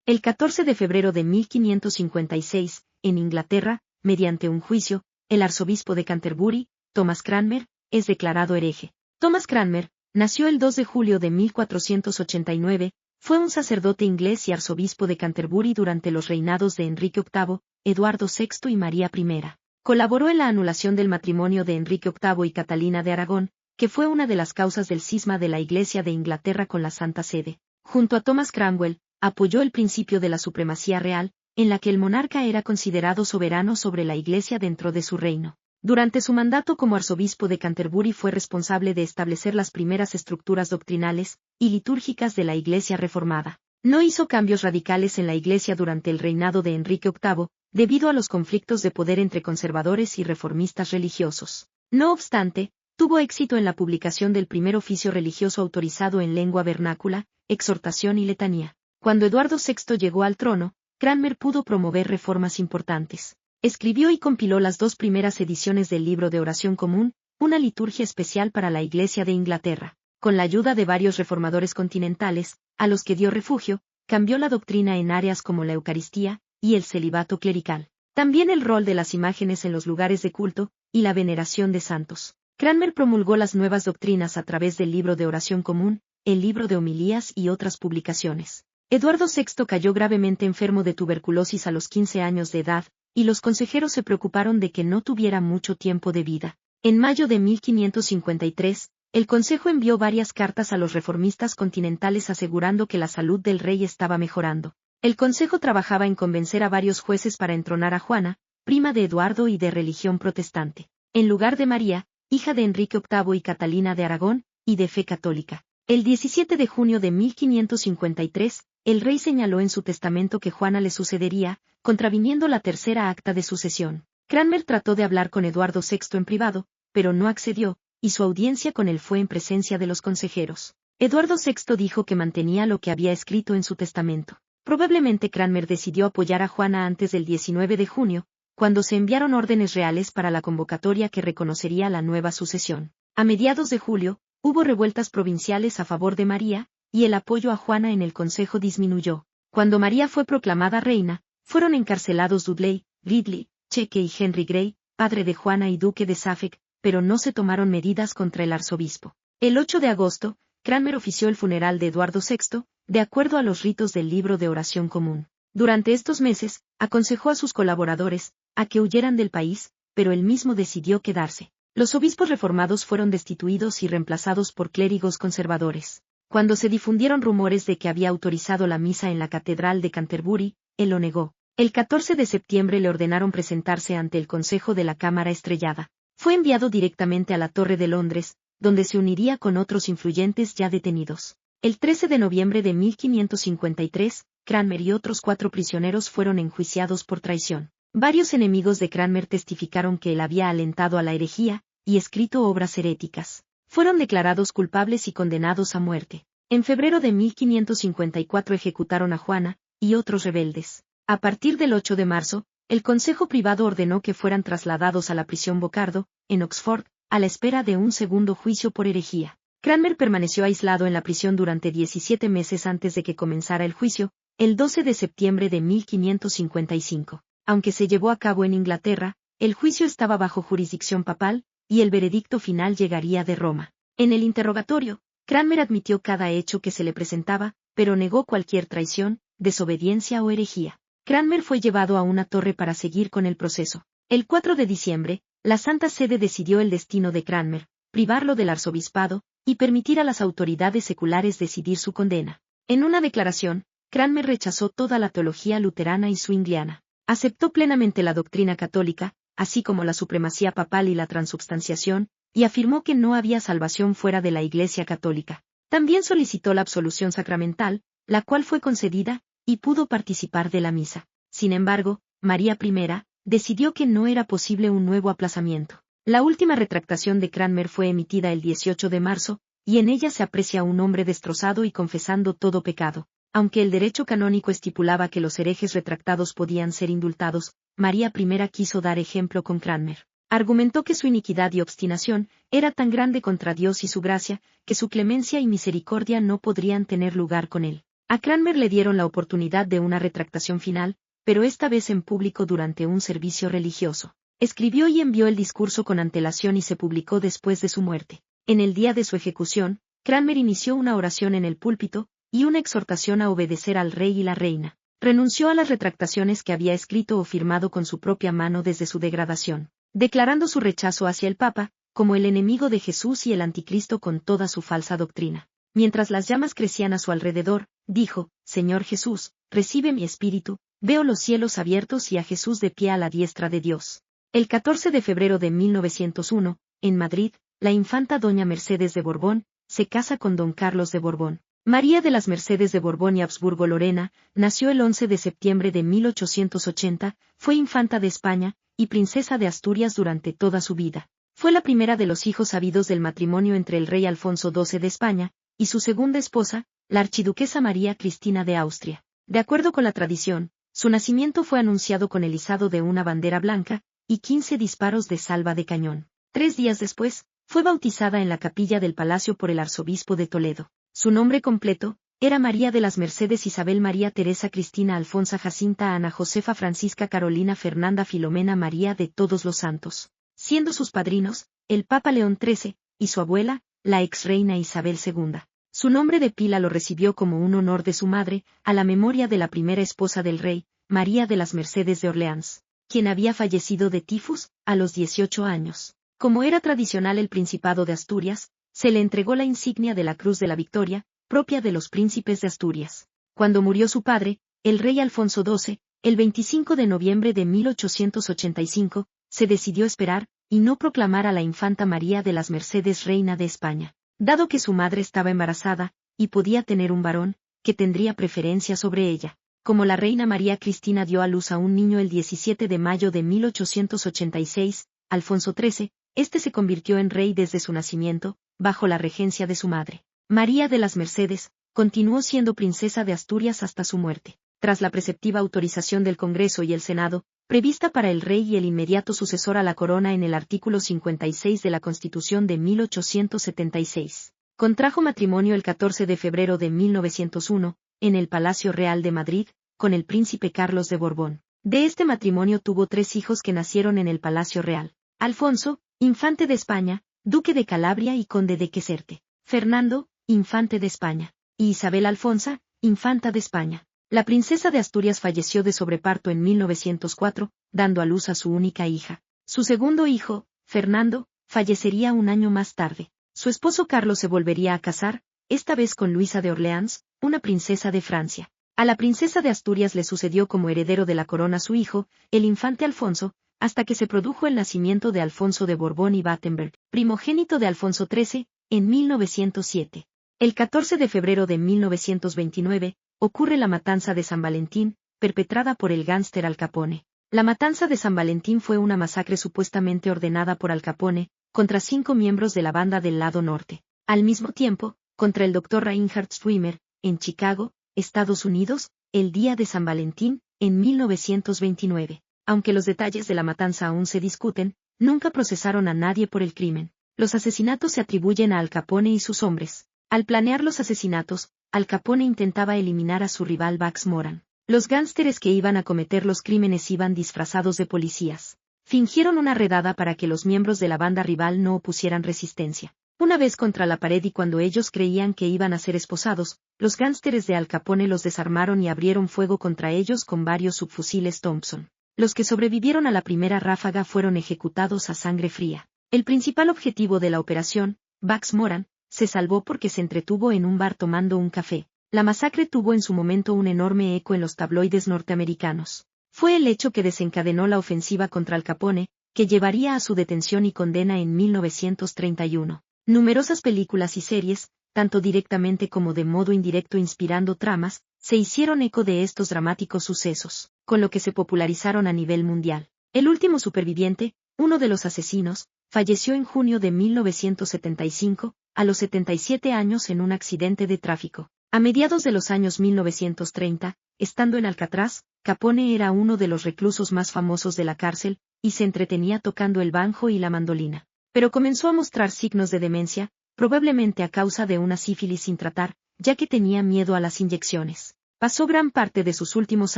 El 14 de febrero de 1556, en Inglaterra, mediante un juicio, el arzobispo de Canterbury, Thomas Cranmer, es declarado hereje. Thomas Cranmer nació el 2 de julio de 1489, fue un sacerdote inglés y arzobispo de Canterbury durante los reinados de Enrique VIII, Eduardo VI y María I. Colaboró en la anulación del matrimonio de Enrique VIII y Catalina de Aragón, que fue una de las causas del cisma de la Iglesia de Inglaterra con la Santa Sede. Junto a Thomas Cromwell, apoyó el principio de la supremacía real, en la que el monarca era considerado soberano sobre la Iglesia dentro de su reino. Durante su mandato como arzobispo de Canterbury fue responsable de establecer las primeras estructuras doctrinales y litúrgicas de la Iglesia reformada. No hizo cambios radicales en la Iglesia durante el reinado de Enrique VIII, debido a los conflictos de poder entre conservadores y reformistas religiosos. No obstante, tuvo éxito en la publicación del primer oficio religioso autorizado en lengua vernácula, exhortación y letanía. Cuando Eduardo VI llegó al trono, Cranmer pudo promover reformas importantes. Escribió y compiló las dos primeras ediciones del libro de oración común, una liturgia especial para la Iglesia de Inglaterra. Con la ayuda de varios reformadores continentales, a los que dio refugio, cambió la doctrina en áreas como la Eucaristía y el celibato clerical. También el rol de las imágenes en los lugares de culto y la veneración de santos. Cranmer promulgó las nuevas doctrinas a través del libro de oración común, el libro de homilías y otras publicaciones. Eduardo VI cayó gravemente enfermo de tuberculosis a los 15 años de edad, y los consejeros se preocuparon de que no tuviera mucho tiempo de vida. En mayo de 1553, el Consejo envió varias cartas a los reformistas continentales asegurando que la salud del rey estaba mejorando. El Consejo trabajaba en convencer a varios jueces para entronar a Juana, prima de Eduardo y de religión protestante, en lugar de María, hija de Enrique VIII y Catalina de Aragón, y de fe católica. El 17 de junio de 1553, el rey señaló en su testamento que Juana le sucedería, contraviniendo la tercera acta de sucesión. Cranmer trató de hablar con Eduardo VI en privado, pero no accedió, y su audiencia con él fue en presencia de los consejeros. Eduardo VI dijo que mantenía lo que había escrito en su testamento. Probablemente Cranmer decidió apoyar a Juana antes del 19 de junio, cuando se enviaron órdenes reales para la convocatoria que reconocería la nueva sucesión. A mediados de julio, hubo revueltas provinciales a favor de María, y el apoyo a Juana en el Consejo disminuyó. Cuando María fue proclamada reina, fueron encarcelados Dudley, Ridley, Cheque y Henry Grey, padre de Juana y duque de Suffolk, pero no se tomaron medidas contra el arzobispo. El 8 de agosto, Cranmer ofició el funeral de Eduardo VI, de acuerdo a los ritos del libro de oración común. Durante estos meses, aconsejó a sus colaboradores a que huyeran del país, pero él mismo decidió quedarse. Los obispos reformados fueron destituidos y reemplazados por clérigos conservadores. Cuando se difundieron rumores de que había autorizado la misa en la Catedral de Canterbury, él lo negó. El 14 de septiembre le ordenaron presentarse ante el Consejo de la Cámara Estrellada. Fue enviado directamente a la Torre de Londres, donde se uniría con otros influyentes ya detenidos. El 13 de noviembre de 1553, Cranmer y otros 4 prisioneros fueron enjuiciados por traición. Varios enemigos de Cranmer testificaron que él había alentado a la herejía y escrito obras heréticas. Fueron declarados culpables y condenados a muerte. En febrero de 1554 ejecutaron a Juana y otros rebeldes. A partir del 8 de marzo, el Consejo Privado ordenó que fueran trasladados a la prisión Bocardo, en Oxford, a la espera de un segundo juicio por herejía. Cranmer permaneció aislado en la prisión durante 17 meses antes de que comenzara el juicio, el 12 de septiembre de 1555. Aunque se llevó a cabo en Inglaterra, el juicio estaba bajo jurisdicción papal, y el veredicto final llegaría de Roma. En el interrogatorio, Cranmer admitió cada hecho que se le presentaba, pero negó cualquier traición, desobediencia o herejía. Cranmer fue llevado a una torre para seguir con el proceso. El 4 de diciembre, la Santa Sede decidió el destino de Cranmer, privarlo del arzobispado, y permitir a las autoridades seculares decidir su condena. En una declaración, Cranmer rechazó toda la teología luterana y zwingliana. Aceptó plenamente la doctrina católica, así como la supremacía papal y la transubstanciación, y afirmó que no había salvación fuera de la Iglesia católica. También solicitó la absolución sacramental, la cual fue concedida, y pudo participar de la misa. Sin embargo, María I decidió que no era posible un nuevo aplazamiento. La última retractación de Cranmer fue emitida el 18 de marzo, y en ella se aprecia a un hombre destrozado y confesando todo pecado. Aunque el derecho canónico estipulaba que los herejes retractados podían ser indultados, María I quiso dar ejemplo con Cranmer. Argumentó que su iniquidad y obstinación era tan grande contra Dios y su gracia, que su clemencia y misericordia no podrían tener lugar con él. A Cranmer le dieron la oportunidad de una retractación final, pero esta vez en público durante un servicio religioso. Escribió y envió el discurso con antelación y se publicó después de su muerte. En el día de su ejecución, Cranmer inició una oración en el púlpito, y una exhortación a obedecer al rey y la reina. Renunció a las retractaciones que había escrito o firmado con su propia mano desde su degradación, declarando su rechazo hacia el Papa, como el enemigo de Jesús y el anticristo con toda su falsa doctrina. Mientras las llamas crecían a su alrededor, dijo: Señor Jesús, recibe mi espíritu, veo los cielos abiertos y a Jesús de pie a la diestra de Dios. El 14 de febrero de 1901, en Madrid, la infanta doña Mercedes de Borbón, se casa con don Carlos de Borbón. María de las Mercedes de Borbón y Habsburgo-Lorena, nació el 11 de septiembre de 1880, fue infanta de España, y princesa de Asturias durante toda su vida. Fue la primera de los hijos habidos del matrimonio entre el rey Alfonso XII de España, y su segunda esposa, la archiduquesa María Cristina de Austria. De acuerdo con la tradición, su nacimiento fue anunciado con el izado de una bandera blanca, y 15 disparos de salva de cañón. 3 días después, fue bautizada en la capilla del palacio por el arzobispo de Toledo. Su nombre completo era María de las Mercedes Isabel María Teresa Cristina Alfonsa Jacinta Ana Josefa Francisca Carolina Fernanda Filomena María de Todos los Santos, siendo sus padrinos, el Papa León XIII, y su abuela, la ex reina Isabel II. Su nombre de pila lo recibió como un honor de su madre, a la memoria de la primera esposa del rey, María de las Mercedes de Orleans, quien había fallecido de tifus, a los 18 años. Como era tradicional el Principado de Asturias, se le entregó la insignia de la Cruz de la Victoria, propia de los príncipes de Asturias. Cuando murió su padre, el rey Alfonso XII, el 25 de noviembre de 1885, se decidió esperar, y no proclamar a la infanta María de las Mercedes reina de España, dado que su madre estaba embarazada, y podía tener un varón, que tendría preferencia sobre ella. Como la reina María Cristina dio a luz a un niño el 17 de mayo de 1886, Alfonso XIII, este se convirtió en rey desde su nacimiento, bajo la regencia de su madre. María de las Mercedes continuó siendo princesa de Asturias hasta su muerte, tras la preceptiva autorización del Congreso y el Senado, prevista para el rey y el inmediato sucesor a la corona en el artículo 56 de la Constitución de 1876. Contrajo matrimonio el 14 de febrero de 1901, en el Palacio Real de Madrid, con el príncipe Carlos de Borbón. De este matrimonio tuvo 3 hijos que nacieron en el Palacio Real: Alfonso, infante de España, duque de Calabria y conde de Queserte; Fernando, infante de España; y Isabel Alfonsa, infanta de España. La princesa de Asturias falleció de sobreparto en 1904, dando a luz a su única hija. Su segundo hijo, Fernando, fallecería un año más tarde. Su esposo Carlos se volvería a casar, esta vez con Luisa de Orleans, una princesa de Francia. A la princesa de Asturias le sucedió como heredero de la corona su hijo, el infante Alfonso, hasta que se produjo el nacimiento de Alfonso de Borbón y Battenberg, primogénito de Alfonso XIII, en 1907. El 14 de febrero de 1929, ocurre la matanza de San Valentín, perpetrada por el gánster Al Capone. La matanza de San Valentín fue una masacre supuestamente ordenada por Al Capone, contra 5 miembros de la banda del lado norte. Al mismo tiempo, contra el Dr. Reinhard Swimmer, en Chicago, Estados Unidos, el día de San Valentín, en 1929. Aunque los detalles de la matanza aún se discuten, nunca procesaron a nadie por el crimen. Los asesinatos se atribuyen a Al Capone y sus hombres. Al planear los asesinatos, Al Capone intentaba eliminar a su rival Bugs Moran. Los gánsteres que iban a cometer los crímenes iban disfrazados de policías. Fingieron una redada para que los miembros de la banda rival no opusieran resistencia. Una vez contra la pared y cuando ellos creían que iban a ser esposados, los gánsteres de Al Capone los desarmaron y abrieron fuego contra ellos con varios subfusiles Thompson. Los que sobrevivieron a la primera ráfaga fueron ejecutados a sangre fría. El principal objetivo de la operación, Bugs Moran, se salvó porque se entretuvo en un bar tomando un café. La masacre tuvo en su momento un enorme eco en los tabloides norteamericanos. Fue el hecho que desencadenó la ofensiva contra Al Capone, que llevaría a su detención y condena en 1931. Numerosas películas y series, tanto directamente como de modo indirecto inspirando tramas, se hicieron eco de estos dramáticos sucesos, con lo que se popularizaron a nivel mundial. El último superviviente, uno de los asesinos, falleció en junio de 1975, a los 77 años en un accidente de tráfico. A mediados de los años 1930, estando en Alcatraz, Capone era uno de los reclusos más famosos de la cárcel, y se entretenía tocando el banjo y la mandolina. Pero comenzó a mostrar signos de demencia, probablemente a causa de una sífilis sin tratar, ya que tenía miedo a las inyecciones. Pasó gran parte de sus últimos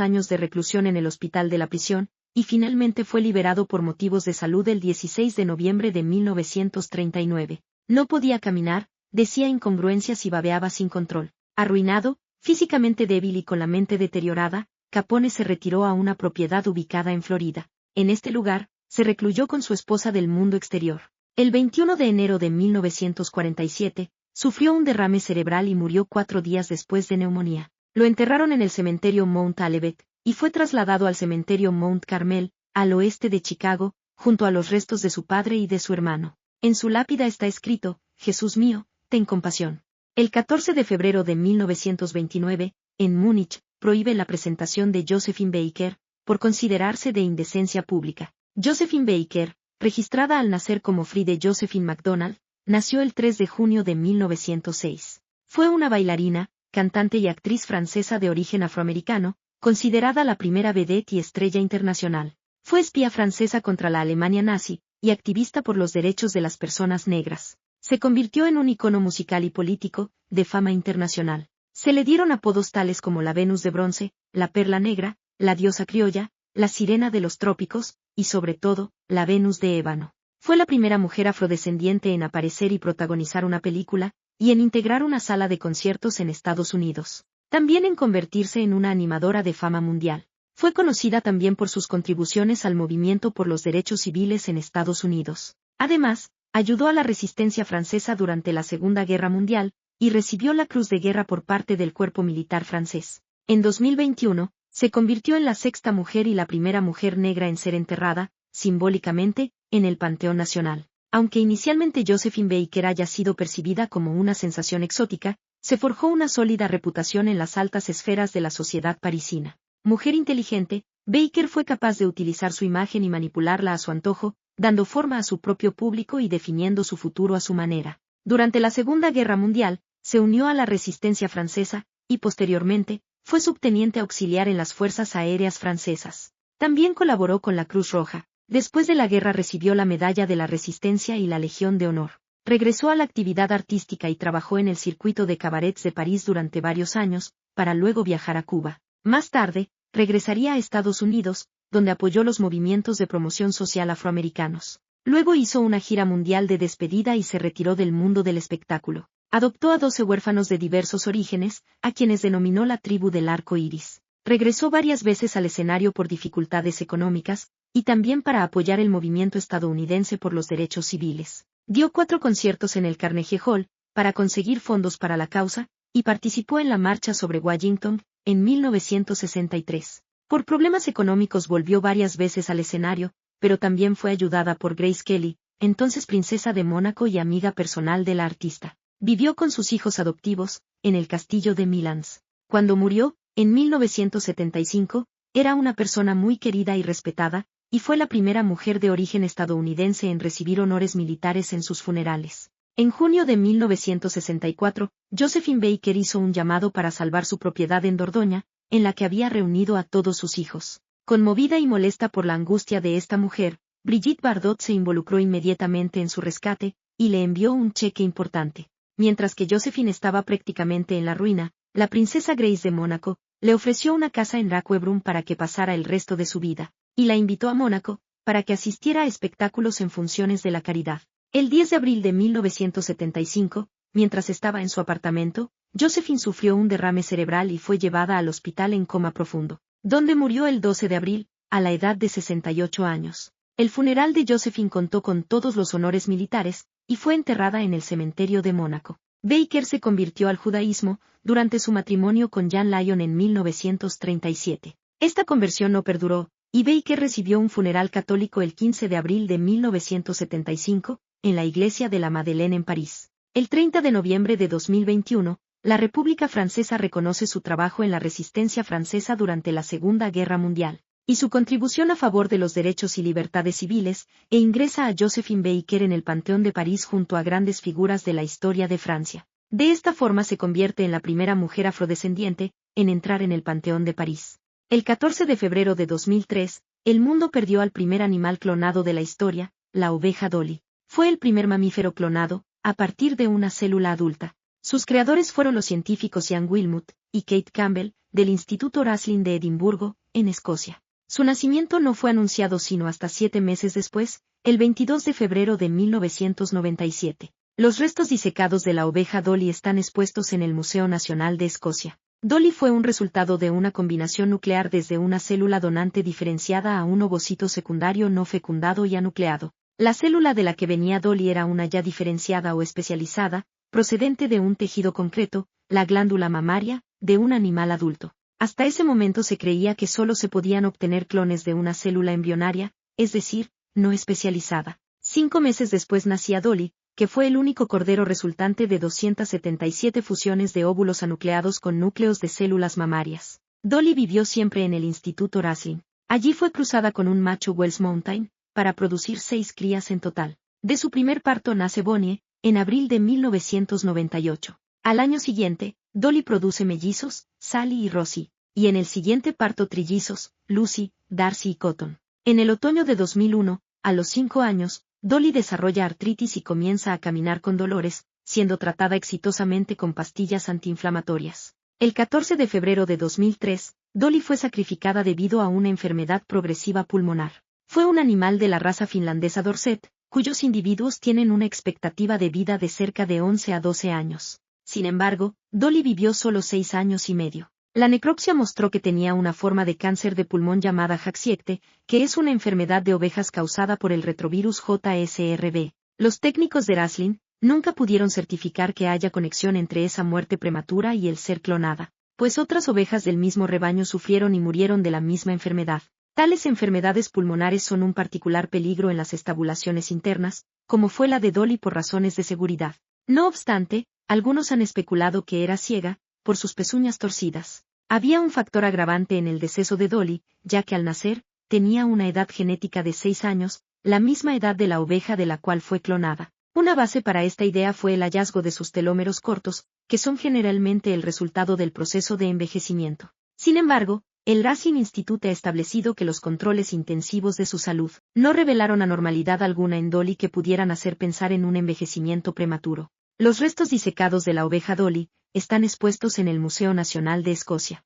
años de reclusión en el hospital de la prisión, y finalmente fue liberado por motivos de salud el 16 de noviembre de 1939. No podía caminar, decía incongruencias y babeaba sin control. Arruinado, físicamente débil y con la mente deteriorada, Capone se retiró a una propiedad ubicada en Florida. En este lugar, se recluyó con su esposa del mundo exterior. El 21 de enero de 1947, sufrió un derrame cerebral y murió 4 días después de neumonía. Lo enterraron en el cementerio Mount Olivet, y fue trasladado al cementerio Mount Carmel, al oeste de Chicago, junto a los restos de su padre y de su hermano. En su lápida está escrito: Jesús mío, ten compasión. El 14 de febrero de 1929, en Múnich, prohíbe la presentación de Josephine Baker, por considerarse de indecencia pública. Josephine Baker, registrada al nacer como Friede Josephine MacDonald, nació el 3 de junio de 1906. Fue una bailarina, cantante y actriz francesa de origen afroamericano, considerada la primera vedette y estrella internacional. Fue espía francesa contra la Alemania nazi, y activista por los derechos de las personas negras. Se convirtió en un icono musical y político, de fama internacional. Se le dieron apodos tales como la Venus de bronce, la Perla negra, la diosa criolla, la Sirena de los trópicos, y sobre todo, la Venus de ébano. Fue la primera mujer afrodescendiente en aparecer y protagonizar una película, y en integrar una sala de conciertos en Estados Unidos. También en convertirse en una animadora de fama mundial. Fue conocida también por sus contribuciones al movimiento por los derechos civiles en Estados Unidos. Además, ayudó a la resistencia francesa durante la Segunda Guerra Mundial, y recibió la Cruz de Guerra por parte del cuerpo militar francés. En 2021, se convirtió en la sexta mujer y la primera mujer negra en ser enterrada, simbólicamente, en el Panteón Nacional. Aunque inicialmente Josephine Baker haya sido percibida como una sensación exótica, se forjó una sólida reputación en las altas esferas de la sociedad parisina. Mujer inteligente, Baker fue capaz de utilizar su imagen y manipularla a su antojo, dando forma a su propio público y definiendo su futuro a su manera. Durante la Segunda Guerra Mundial, se unió a la resistencia francesa, y posteriormente, fue subteniente auxiliar en las Fuerzas Aéreas Francesas. También colaboró con la Cruz Roja. Después de la guerra recibió la Medalla de la Resistencia y la Legión de Honor. Regresó a la actividad artística y trabajó en el circuito de cabarets de París durante varios años, para luego viajar a Cuba. Más tarde, regresaría a Estados Unidos, donde apoyó los movimientos de promoción social afroamericanos. Luego hizo una gira mundial de despedida y se retiró del mundo del espectáculo. Adoptó a 12 huérfanos de diversos orígenes, a quienes denominó la tribu del arco iris. Regresó varias veces al escenario por dificultades económicas, y también para apoyar el movimiento estadounidense por los derechos civiles. Dio 4 conciertos en el Carnegie Hall, para conseguir fondos para la causa, y participó en la marcha sobre Washington, en 1963. Por problemas económicos volvió varias veces al escenario, pero también fue ayudada por Grace Kelly, entonces princesa de Mónaco y amiga personal de la artista. Vivió con sus hijos adoptivos, en el castillo de Milans. Cuando murió, en 1975, era una persona muy querida y respetada, y fue la primera mujer de origen estadounidense en recibir honores militares en sus funerales. En junio de 1964, Josephine Baker hizo un llamado para salvar su propiedad en Dordoña, en la que había reunido a todos sus hijos. Conmovida y molesta por la angustia de esta mujer, Brigitte Bardot se involucró inmediatamente en su rescate, y le envió un cheque importante. Mientras que Josephine estaba prácticamente en la ruina, la princesa Grace de Mónaco le ofreció una casa en Rakwebrun para que pasara el resto de su vida, y la invitó a Mónaco, para que asistiera a espectáculos en funciones de la caridad. El 10 de abril de 1975, mientras estaba en su apartamento, Josephine sufrió un derrame cerebral y fue llevada al hospital en coma profundo, donde murió el 12 de abril, a la edad de 68 años. El funeral de Josephine contó con todos los honores militares, y fue enterrada en el cementerio de Mónaco. Baker se convirtió al judaísmo, durante su matrimonio con Jan Lyon en 1937. Esta conversión no perduró, y Baker recibió un funeral católico el 15 de abril de 1975, en la iglesia de la Madeleine en París. El 30 de noviembre de 2021, la República Francesa reconoce su trabajo en la resistencia francesa durante la Segunda Guerra Mundial, y su contribución a favor de los derechos y libertades civiles, e ingresa a Josephine Baker en el Panteón de París junto a grandes figuras de la historia de Francia. De esta forma se convierte en la primera mujer afrodescendiente en entrar en el Panteón de París. El 14 de febrero de 2003, el mundo perdió al primer animal clonado de la historia, la oveja Dolly. Fue el primer mamífero clonado, a partir de una célula adulta. Sus creadores fueron los científicos Ian Wilmut y Kate Campbell, del Instituto Raslin de Edimburgo, en Escocia. Su nacimiento no fue anunciado sino hasta 7 meses después, el 22 de febrero de 1997. Los restos disecados de la oveja Dolly están expuestos en el Museo Nacional de Escocia. Dolly fue un resultado de una combinación nuclear desde una célula donante diferenciada a un ovocito secundario no fecundado y anucleado. La célula de la que venía Dolly era una ya diferenciada o especializada, procedente de un tejido concreto, la glándula mamaria, de un animal adulto. Hasta ese momento se creía que solo se podían obtener clones de una célula embrionaria, es decir, no especializada. 5 meses después nacía Dolly, que fue el único cordero resultante de 277 fusiones de óvulos anucleados con núcleos de células mamarias. Dolly vivió siempre en el Instituto Raslin. Allí fue cruzada con un macho Wells Mountain, para producir 6 crías en total. De su primer parto nace Bonnie, en abril de 1998. Al año siguiente, Dolly produce mellizos, Sally y Rosie, y en el siguiente parto trillizos, Lucy, Darcy y Cotton. En el otoño de 2001, a los 5 años, Dolly desarrolla artritis y comienza a caminar con dolores, siendo tratada exitosamente con pastillas antiinflamatorias. El 14 de febrero de 2003, Dolly fue sacrificada debido a una enfermedad progresiva pulmonar. Fue un animal de la raza finlandesa Dorset, cuyos individuos tienen una expectativa de vida de cerca de 11 a 12 años. Sin embargo, Dolly vivió solo 6 años y medio. La necropsia mostró que tenía una forma de cáncer de pulmón llamada Haxiecte, que es una enfermedad de ovejas causada por el retrovirus JSRB. Los técnicos de Raslin nunca pudieron certificar que haya conexión entre esa muerte prematura y el ser clonada, pues otras ovejas del mismo rebaño sufrieron y murieron de la misma enfermedad. Tales enfermedades pulmonares son un particular peligro en las estabulaciones internas, como fue la de Dolly por razones de seguridad. No obstante, algunos han especulado que era ciega, por sus pezuñas torcidas. Había un factor agravante en el deceso de Dolly, ya que al nacer, tenía una edad genética de 6 años, la misma edad de la oveja de la cual fue clonada. Una base para esta idea fue el hallazgo de sus telómeros cortos, que son generalmente el resultado del proceso de envejecimiento. Sin embargo, el Raslin Institute ha establecido que los controles intensivos de su salud no revelaron anormalidad alguna en Dolly que pudieran hacer pensar en un envejecimiento prematuro. Los restos disecados de la oveja Dolly están expuestos en el Museo Nacional de Escocia.